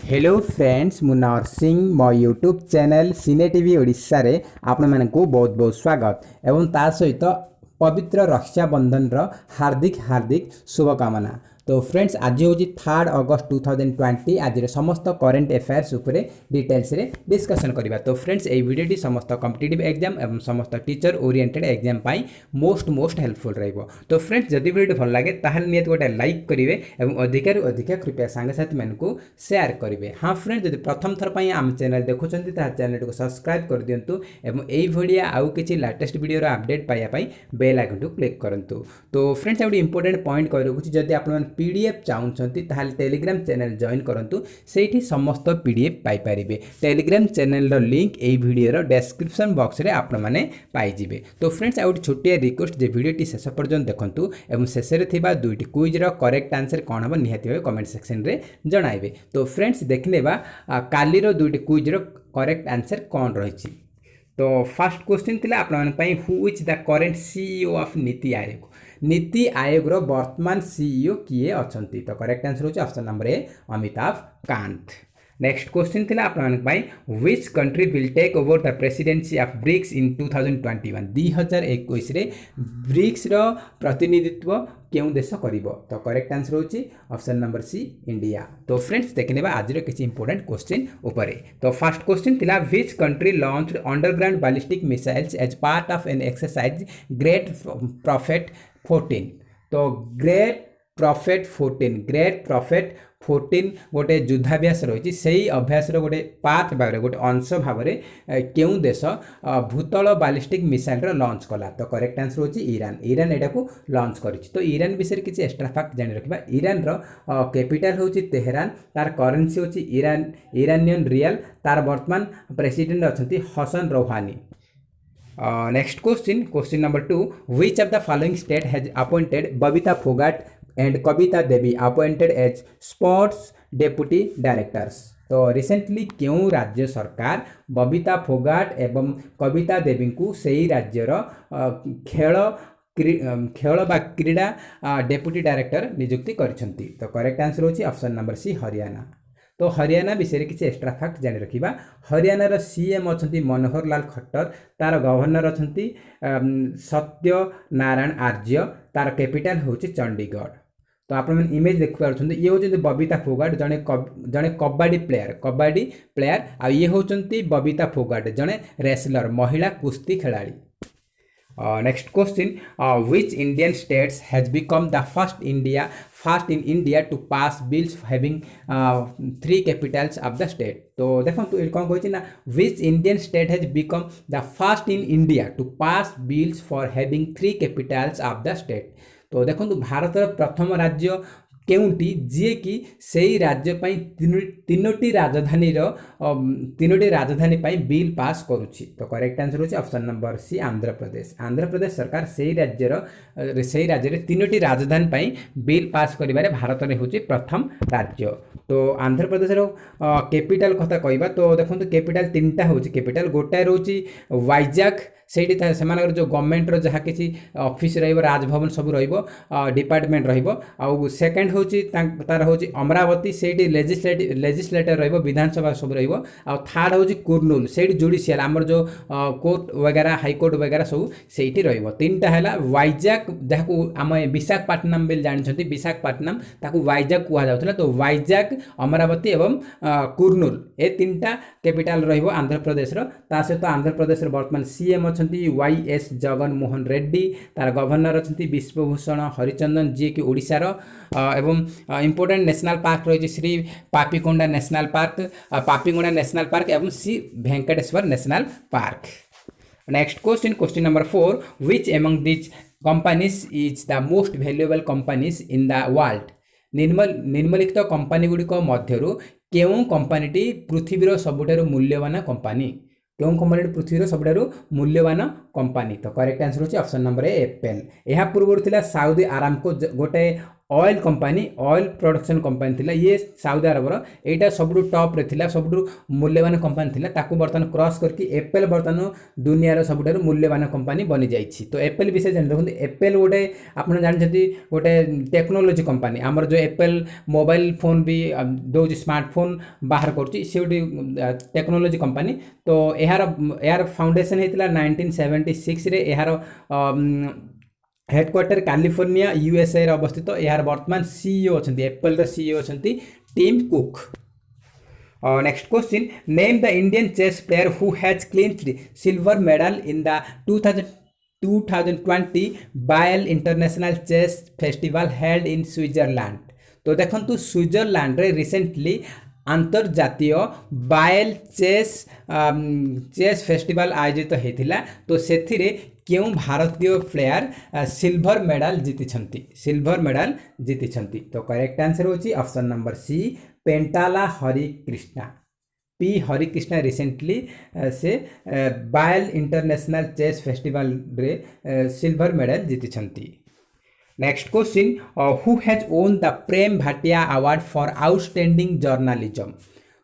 Hello friends मु नरसिंह मो YouTube channel सिने TV Odisha रे आपण मानकु बहुत बहुत स्वागत एवं ता सहित पवित्र रक्षाबंधन हार्दिक हार्दिक शुभकामना। तो फ्रेंड्स आज हूँ 3 अगस्त 2020 आज समस्त करेन्ट अफेयर्स उपरे डिटेल्स रे डिस्कशन करबा। तो फ्रेंड्स ए वीडियोटी समस्त कॉम्पिटिटिव एग्जाम एवं समस्त टीचर ओरिएंटेड एग्जाम पाई मोस्ट हेल्पफुल रहइबो। तो फ्रेंड्स जदि वीडियो भल लागे ताहले नियत गोटे लाइक करिवे एवं अधिकार अधिक कृपया सांग साथी मानकु शेयर करिवे। हाँ फ्रेंड्स जदि प्रथम थर पई आम चैनल देखुचंती ता चैनल को सब्सक्राइब कर दियंतु एवं एई भलिया आउ किछि लेटेस्ट वीडियो रो अपडेट पाया पई बेल आइकन टू क्लिक करंतु। तो फ्रेंड्स आ इंपोर्टेंट पॉइंट कहि रखुछि जदि आपण पीडीएफ चाहूछंती ताहाले टेलीग्राम चैनल जॉइन करंतु सेठी समस्त पीडीएफ पाई परिबे। टेलीग्राम चैनल रो लिंक एई वीडियो रो डिस्क्रिप्शन बॉक्स रे आपण माने पाई जिवे। तो फ्रेंड्स आ छोटिया रिक्वेस्ट जे वीडियोटी शेष पर्यंत देखंतु एवं शेष रे थिबा दुईटी क्विज रो करेक्ट आंसर कोन हबो निहाती भाबे कमेंट सेक्शन रे जणाइबे। तो फ्रेंड्स देखनेबा काली रो दुईटी क्विज रो करेक्ट आंसर कोन रहिछि। तो फर्स्ट क्वेश्चन थिला आपण मन पई who is the current CEO of NITI Aayog. NITI Aayog रो वर्तमान सीईओ किए अछंती। तो करेक्ट आंसर होछि option number A Amitabh Kant. Next question थिला आपण पई which country will take over the presidency of BRICS in 2021 2021 रे ब्रिक्स रो प्रतिनिधित्व केउ देश करिवो। तो करेक्ट आंसर होछि ऑप्शन नंबर सी इंडिया। तो फ्रेंड्स देखनेबा आज रो किछि इंपोर्टेंट क्वेश्चन ऊपर। तो फर्स्ट क्वेश्चन थिला which country launched underground ballistic missiles as part of an exercise Great Prophet 14। तो ग्रेट प्रॉफिट 14 गोटे युद्धाभ्यास रही से अभ्यास गोटे पार्ट भाव गोटे अंश भाव केउ देश भूतल बैलिस्टिक मिसाइल लॉन्च कला। तो करेक्ट आंसर होछि ईरान एटा को लॉन्च करिछि। तो ईरान विषय किछि एक्स्ट्रा फैक्ट जानि रखिबा। ईरान रो कैपिटल होछि तेहरान, तार करेंसी होछि ईरानियन रियल, तार वर्तमान प्रेसिडेंट अछंती Hassan Rouhani. Next question number 2 which of the following state has appointed Babita Phogat and Kavita Devi appointed as sports deputy directors. तो रिसेंटली क्यों राज्य सरकार बबीता फोगाट एवं कविता देवी को सही राज्यर खेल बा क्रीड़ा डेप्यूटी डायरेक्टर नियुक्ति करिसेंती। तो करेक्ट आंसर होछि ऑप्शन नंबर सी हरियाणा। तो हरियाणा विषय किसी एक्स्ट्रा फैक्ट जानि रखिबा। हरियाणा सीएम अछंती मनोहर लाल खट्टर, तार गवर्नर अछंती सत्य नारायण आर्य, तार कैपिटल होछि चंडीगढ़। तो आप इमेज देखि पारुछंती ये होचंती बबीता फोगाट जने कबड्डी प्लेयर आ ये होचंती बबीता फोगाट जने रेसलर महिला कुश्ती खिलाड़ी। Next question which Indian states has become the first in India to pass bills having 3 capitals of the state. तो देखो कौन कही ना which Indian state has become the first in India to pass bills for having 3 capitals of the state. तो देखो भारत प्रथम राज्य केउंटी जी कि सही राज्य पाई तीनोटी राजधानी पाई बिल पास करुछि। तो करेक्ट आंसर होछि option number C Andhra Pradesh सरकार सही राज्य रे तीनोटी राजधानी पाई बिल पास करिबारे भारत रे होछि प्रथम राज्य। तो आंध्र प्रदेश रो कैपिटल कथा कहबा। तो देखंतु कैपिटल तीनटा होछि कैपिटल गोटाए रोछि वाइजाग सेठी सेमानकर जो गवर्नमेंट रो जहा किछि ऑफिस रहइबो राजभवन सब रहइबो डिपार्टमेंट रहइबो। आ सेकंड होछि तार होछि अमरावती सेठी लेजिस्लेटर रहइबो विधानसभा सब रहइबो। आ थर्ड होछि कुर्नूल सेठी जुडिशियल हमर जो कोर्ट वगैरह हाई कोर्ट वगैरह सब सेठी रहइबो। तीनटा हैला वाइजाग जाको हम विशाखापट्टनम बिल जानिछंती विशाखापट्टनम ताको वाइजाग कुहा जाउतला। तो वाइजाग अमरावती एवं कुर्नूल ए तीनटा कैपिटल रहइबो आंध्र प्रदेश रो। ता सहित आंध्र प्रदेश रो वर्तमान सीएम वाईएस जगन मोहन रेड्डी, तार गवर्नर अछंती विश्वभूषण हरिचंदन जी कि ओडिशा रो एवं इंपोर्टेंट नेशनल पार्क रही श्री पापीकोंडा नेशनल पार्क एवं Shri Venkateswara national park. Next question number 4 which among this companies is the most valuable companies in the world. निम्नलिखित कंपनी गुडी को मध्यरु केउ कंपनीटी पृथ्वीर सबुठारु मूल्यवान कंपनी क्यों कंपनी पृथ्वीर सबुठारु मूल्यवान कंपनी। तो करेक्ट आंसर होछि ऑप्शन नंबर ए एप्पल। यह पूर्व थिला साउदी आरामको गोटे oil company oil production company थिला ये साउदी अरब रो एटा सबडु टॉप रे थिला सबडु मूल्यवान कंपनी थिला ताकू बर्तमान क्रॉस करके एप्पल बर्तमान दुनिया रो सबडु मूल्यवान कंपनी बनी जाईछि। तो एप्पल विषय जान देखो एप्पल गोटे आपण जानछथि गोटे टेक्नोलॉजी कंपनी हमर जो एप्पल मोबाइल फोन भी दो स्मार्टफोन बाहर करछि से गोटे टेक्नोलॉजी कंपनी। तो यार फाउंडेशन हेतिला 1976 रे यार हेडक्वार्टर कैलिफोर्निया यूएसए रे अवस्थित। यार वर्तमान सीईओ अछंती एप्पल रो सीईओ अछंती Tim Cook. Next question name the Indian chess player who has clinched silver medal in the 2020 Biel international chess festival held in Switzerland. तो देखंतु स्विट्जरलैंड रे रिसेंटली अंतर्जातीय बायल चेस फेस्टिवल आयोजित होता। तो से क्यों भारतीय प्लेयर सिल्वर मेडल जीति। तो करेक्ट आंसर होची option number C Pentala Harikrishna. P Harikrishna recently से बायल इंटरनेशनल चेस फेस्टिवल रे सिल्वर मेडल जीति। Next question who has won the Prem Bhatia award for outstanding journalism.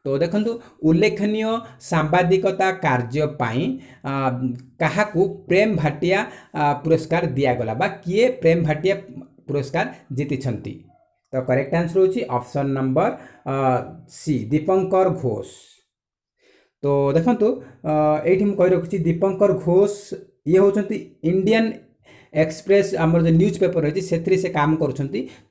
तो देखंतु उल्लेखनीय सांबादिकता कार्य पाई काहाकू प्रेम भाटिया पुरस्कार दिया गला बा किए प्रेम भाटिया पुरस्कार जीति छंती। तो करेक्ट आंसर होची option number C Dipankar Ghosh. तो देखंतु एठी हम कहि रखछि दीपंकर घोष ये होचंती इंडियन एक्सप्रेस आमर जो न्यूज पेपर रही से काम करुँच।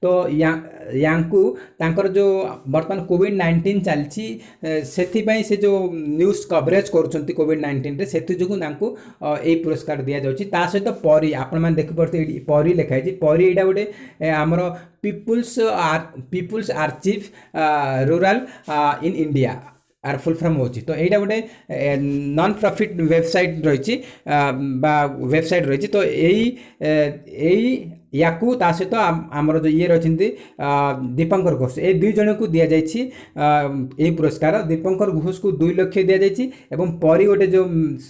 तो यांकू तांकर जो बर्तमान कोविड-19 चलती से जो न्यूज कवरेज करुँच कोविड-19 रे से जो यही पुरस्कार दि जाऊँगी। ता सहित परी आपण मैंने देखिपे परी लिखाई परी यहाँ गोटे आमर people's archive rural in India आर फुल फॉर्म होची। तो यहाँ गोटे नॉन प्रॉफिट वेबसाइट रही वेबसाइट रही। तो यही याकू ता सहित आमर जो ये रही दीपंकर घोष ये दुई जन को दि जाए पुरस्कार। दीपंकर घोष को 2 लाख दि जाए एवं परी गोटे जो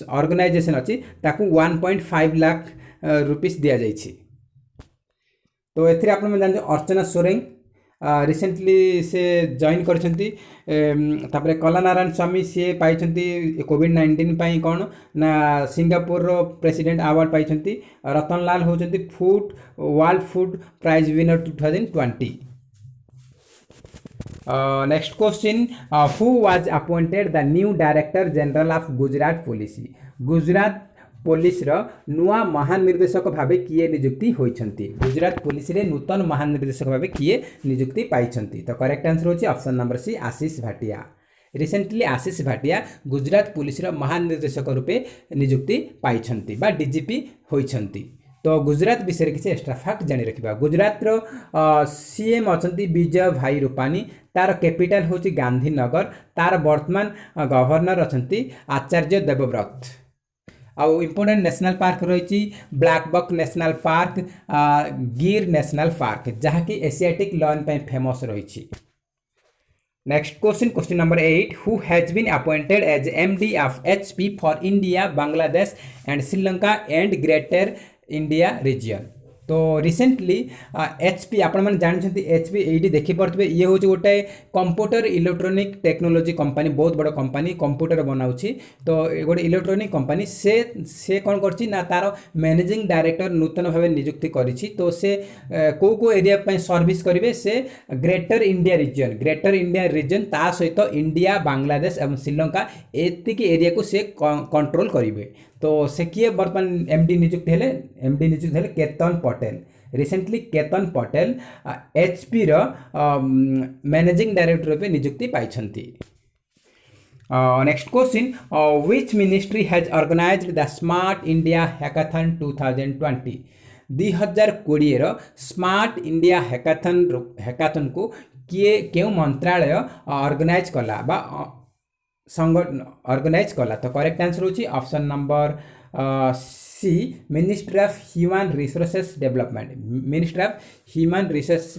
ऑर्गेनाइजेशन अच्छी ताकू 1.5 लाख रुपीस दि जाए। तो एथि आप अर्चना सोरेंग रिसेंटली से जॉइन करछंती। तापरे कलानारायण स्वामी सी पाई कोविड-19 पाई कौन ना सिंगापुर प्रेसिडेंट अवार्ड पाई। रतन लाल होचंती food world food prize winner 2020। Next question who was appointed the new director general of Gujarat police. Gujarat police रो नुआ महानिर्देशक भावे किए नियुक्ति होइछंती। गुजरात पुलिस रे नूतन महानिर्देशक भावे किए नियुक्ति पाइछंती। तो करेक्ट आंसर होची ऑप्शन नंबर सी आशीष भाटिया। रिसेंटली आशीष भाटिया गुजरात पुलिस रो महानिर्देशक रूपे नियुक्ति पाइछंती बा डीजीपी होइछंती। तो गुजरात विषय किसी एक्स्ट्रा फैक्ट जानी रखिबा। गुजरात रो सीएम अछंती विजय भाई रूपानी। तार कैपिटल होची गांधीनगर। तार वर्तमान गवर्नर अछंती आचार्य देवव्रत। आउ इम्पोर्टेंट नेशनल पार्क रही ब्लैकबक नेशनल पार्क गिर नेशनल पार्क जहाँकि एशियाटिक लॉयन पे फेमस रही। Next question number 8 who has been appointed as MD of HP for India Bangladesh and Sri Lanka and greater India region. तो रिसेंटली एचपी आपण मैंने जानते HP ये देखिपे ये हूँ गोटे कंप्यूटर इलेक्ट्रोनिक टेक्नोलॉजी कंपनी बहुत बड़ कंपनी कंप्यूटर बनाऊँगी। तो गोटे इलेक्ट्रोनिक कंपनी से कौन करछि ना तार मैनेजिंग डायरेक्टर नूतन भाव नियुक्ति करिछि। तो से को एरिया सर्विस करेंगे से ग्रेटर इंडिया रीजन ता सहित इंडिया बांग्लादेश और श्रीलंका एतिक एरिया को से कंट्रोल करेंगे। तो से किए बर्तमान एमडी नियुक्ति हेले केतन पटेल। रिसेंटली केतन पटेल एचपी रो मैनेजिंग डायरेक्टर रूपे नियुक्ति पाइछंती। Next question which ministry has organised the smart India hackathon 2020। 2020 रो स्मार्ट इंडिया हैकाथन को किए क्यों मंत्रालय ऑर्गेनाइज कला बा ऑर्गेनाइज कला। तो करेक्ट आंसर होची option number C ministry of human resources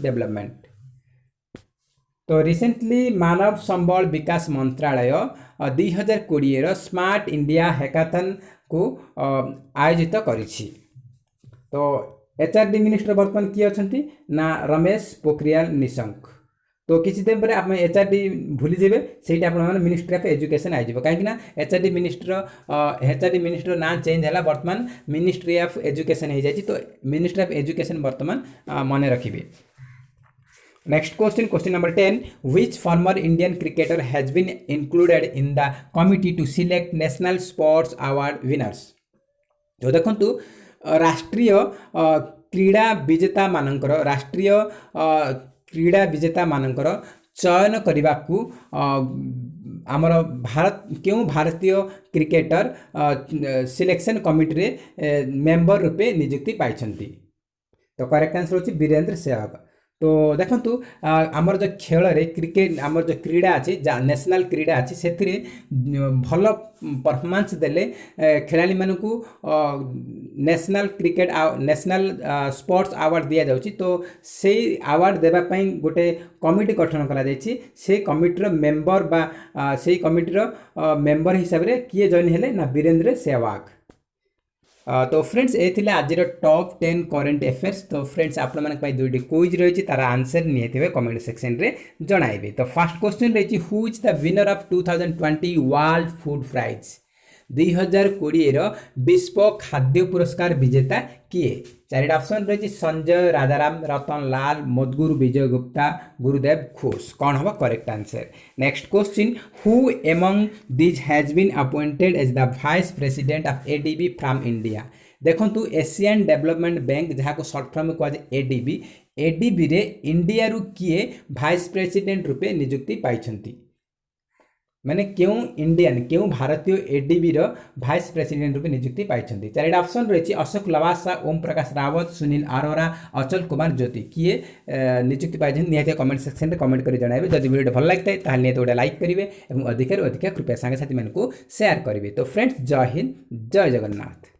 development. तो रिसेंटली मानव संबल विकास मंत्रालय 2020 रो स्मार्ट इंडिया हैकाथन को आयोजित करिछि। तो एचआरडी मिनिस्टर बर्तमान किए अच्छा ना रमेश पोखरियाल निशंक। तो किसी दिन पर आप एचआरडी भूली जाए से मिनिस्ट्री ऑफ एजुकेशन आईज कहीं एचआरडी मिनिस्टर ना चेंज है बर्तमान मिनिस्ट्री ऑफ एजुकेशन हो जाए। तो मिनिस्ट्री ऑफ एजुकेशन बर्तमान मन रखिए। Next question number 10 which former Indian cricketer has been included in the committee to select national sports award winners. तो देखंतु राष्ट्रीय क्रीड़ा विजेता मानकर चयन करने को आमर भारत क्यों भारतीय क्रिकेटर सिलेक्शन कमिटी रे मेंबर रूपे नियुक्ति पाई। तो करेक्ट आंसर होची वीरेंद्र सहवाग। तो देखंतु आमर जो खेल रे क्रिकेट आमर जो क्रीड़ा अच्छी नेशनल क्रीड़ा अच्छी से भल परफॉर्मेंस देले खेलाड़ी मानू national cricket national sports award दि जाउची। तो से अवार्ड देवाई गोटे कमिटी गठन करा जायछि। से कमिटीर मेंबर बा से कमिटीर मेंबर हिसाब से किए जॉइन हेले ना वीरेंद्र सहवाग। तो फ्रेंड्स ये आज टॉप 10 करेंट अफेयर्स। तो फ्रेंड्स आपको दुईटी क्विज रही तार आंसर निहाती कमेंट सेक्शन रे जणाइबे। तो फर्स्ट क्वेश्चन रही who is the winner of 2020 world food prize 2020 विश्व खाद्य पुरस्कार विजेता किए। चारिटा ऑप्शन रही संजय राजाराम रतन लाल मधुगुरु विजय गुप्ता गुरुदेव घोष। कौन हम correct answer. Next question who among this has been appointed as the vice president of ADB from India. देखंतु एशियन डेवलपमेंट बैंक जहाँ को शॉर्ट फॉर्म कह एडीबी एडीबी रे इंडिया रु किए वाइस प्रेसिडेंट रूपे नियुक्ति पाई माने क्यों इंडियन क्यों भारतीय एडीबी रो वाइस प्रेसिडेंट रूपे नियुक्ति पाई। चारिटा ऑप्शन रही अशोक लवासा ओम प्रकाश रावत सुनील अरोरा अचल कुमार ज्योति किए नियुक्ति पाई निहाती कमेंट सेक्शन में कमेंट कर जणाइबे। जदि वीडियो भल लगता है निहाती गोटे लाइक करेंगे और अधिक कृपया सांग साथी मानू शेयर करेंगे। तो फ्रेंड्स जय हिंद जय जगन्नाथ।